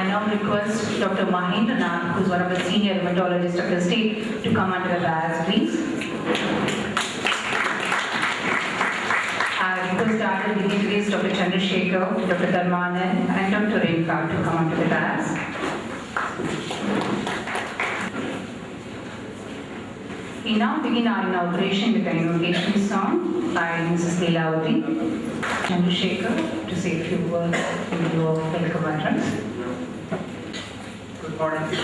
I now request Dr. Mahendranath, who is one of the senior rheumatologists of the state, to come under the dais, please. I request our dignitaries, Dr. Chanre, Dr. Dharmanan, and Dr. Renka to come onto the dais. We now begin our inauguration with an invocation song by Mrs. Leelavati Chandrasekhar to say a few words in lieu of welcome utterance. Good morning.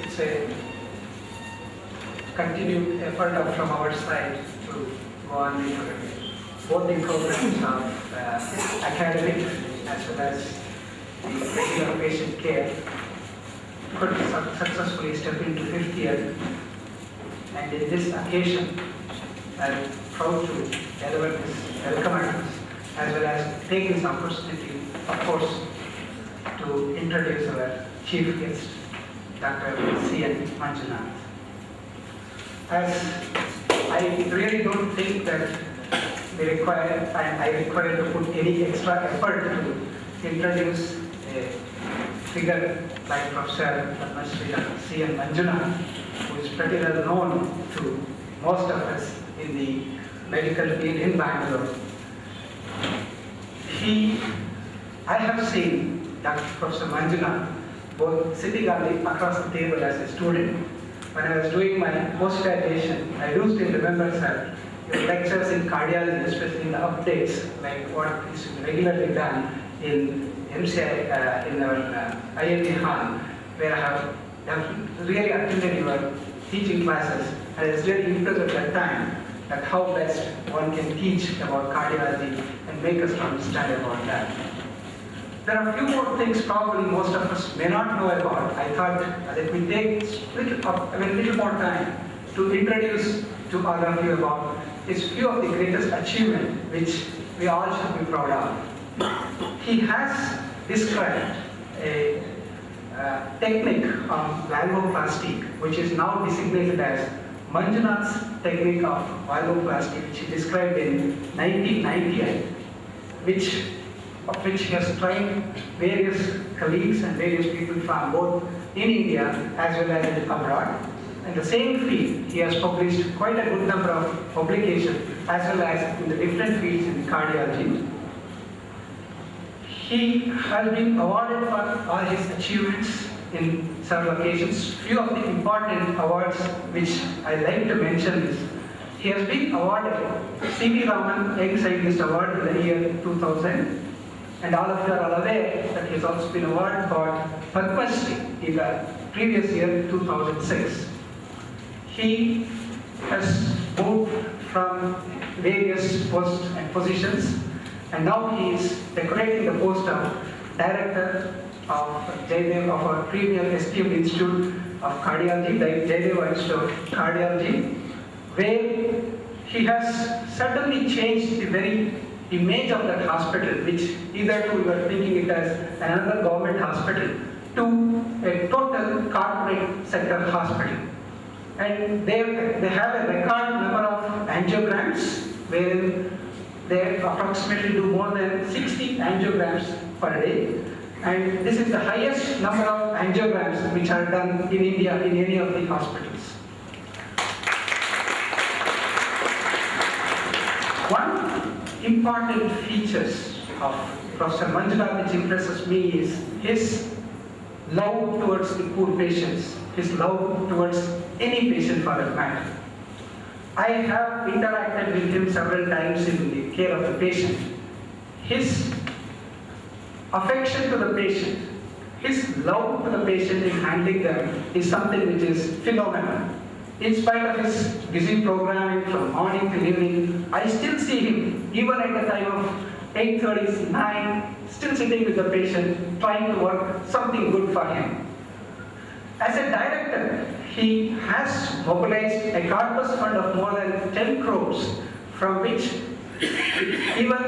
It's a continued effort from our side to go on with both the programs of academic as well as the regular patient care. Could successfully step into fifth year, and in this occasion, I'm proud to deliver this welcome address as well as take this opportunity, of course, to introduce our chief guest, Dr. C.N. Manjunath. As I really don't think that I require to put any extra effort to introduce a figure like Professor C.N. Manjunath, who is pretty well known to most of us in the medical field in Bangalore. I have seen Dr. Professor Manjunath both sitting across the table as a student. When I was doing my post-graduation, I do still remember, sir, your lectures in cardiology, especially in the updates, like what is regularly done in MCI, in our IMD hall, where I have really attended your teaching classes, and I was really impressed at that time at how best one can teach about cardiology and make us understand about that. There are a few more things probably most of us may not know about. I thought that we take a little more time to introduce to all of you about his few of the greatest achievements which we all should be proud of. He has described a technique of valvoplasty, which is now designated as Manjunath's technique of valvoplasty, which he described in 1998, of which he has trained various colleagues and various people from both in India as well as abroad. In the same field, he has published quite a good number of publications as well as in the different fields in cardiology. He has been awarded for all his achievements in several occasions. Few of the important awards which I like to mention is, he has been awarded C.V. Raman Young Scientist Award in the year 2000, and all of you are aware that he has also been awarded for Padma Shri in the previous year 2006. He has moved from various posts and positions, and now he is decorating the post of Director of Jaydev of our premier esteemed Institute of Cardiology, the Jaydev Institute of Cardiology, where he has certainly changed the very image of that hospital, which either we were thinking it as another government hospital, to a total corporate sector hospital. And they have a record number of angiograms, wherein they approximately do more than 60 angiograms per day. And this is the highest number of angiograms which are done in India in any of the hospitals. One important features of Professor Manjunath which impresses me is his love towards the poor patients, his love towards any patient for that matter. I have interacted with him several times in the care of the patient. His affection to the patient, his love to the patient in handling them is something which is phenomenal. In spite of his busy programming from morning till evening, I still see him, even at the time of 8:30, 9, still sitting with the patient, trying to work something good for him. As a director, he has mobilized a corpus fund of more than 10 crores, from which even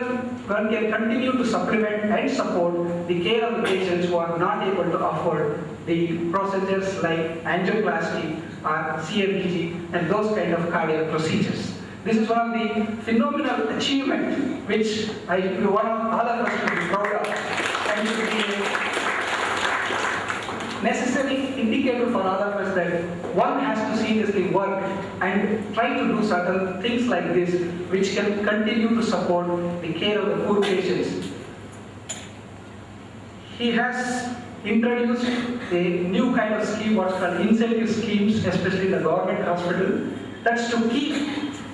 one can continue to supplement and support the care of the patients who are not able to afford the procedures like angioplasty or CFDG and those kind of cardiac procedures. This is one of the phenomenal achievements which I want all of us to be proud of. indicator for all of us that one has to seriously work and try to do certain things like this, which can continue to support the care of the poor patients. He has introduced a new kind of scheme, what's called incentive schemes, especially in the government hospital. That's to keep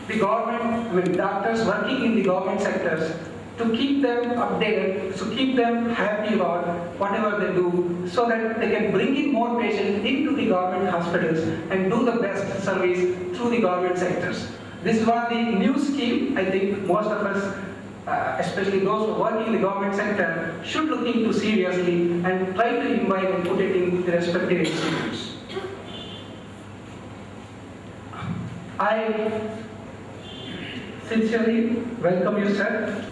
the government, with doctors working in the government sectors, to keep them updated, to keep them happy about whatever they do, so that they can bring in more patients into the government hospitals and do the best service through the government sectors. This is one of the new scheme. I think most of us, especially those who work in the government sector, should look into seriously and try to invite and put it in the respective institutes. I sincerely welcome you, sir.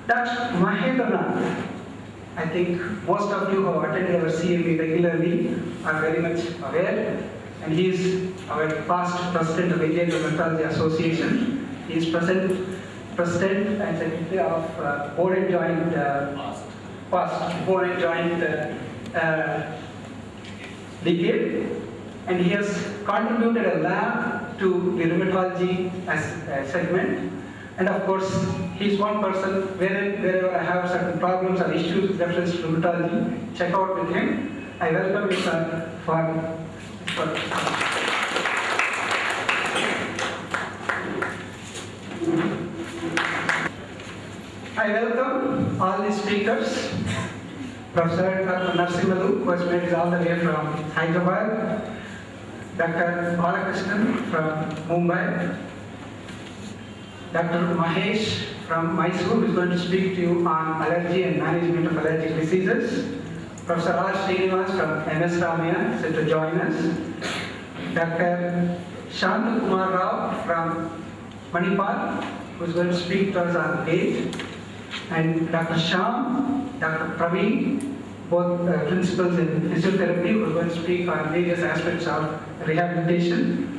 Dr. Mahendranath, I think most of you who have attended our CME regularly are very much aware, and he is our past president of Indian Rheumatology Association. He is president and secretary of Board and Joint decade, and he has contributed a lab to the rheumatology as a segment. And of course, he's one person, wherever I have certain problems or issues with reference to rheumatology, check out with him. I welcome you, sir, I welcome all the speakers. Professor Dr. Narsimadu, who has made it all the way from Hyderabad. Dr. Balakrishnan from Mumbai. Dr. Mahesh from Mysore, who is going to speak to you on allergy and management of allergic diseases. Professor R. Srinivas from MS Ramaya is to join us. Dr. Shantu Kumar Rao from Manipal, who is going to speak to us on AIDS. And Dr. Shyam, Dr. Praveen, both principals in physiotherapy, who are going to speak on various aspects of rehabilitation.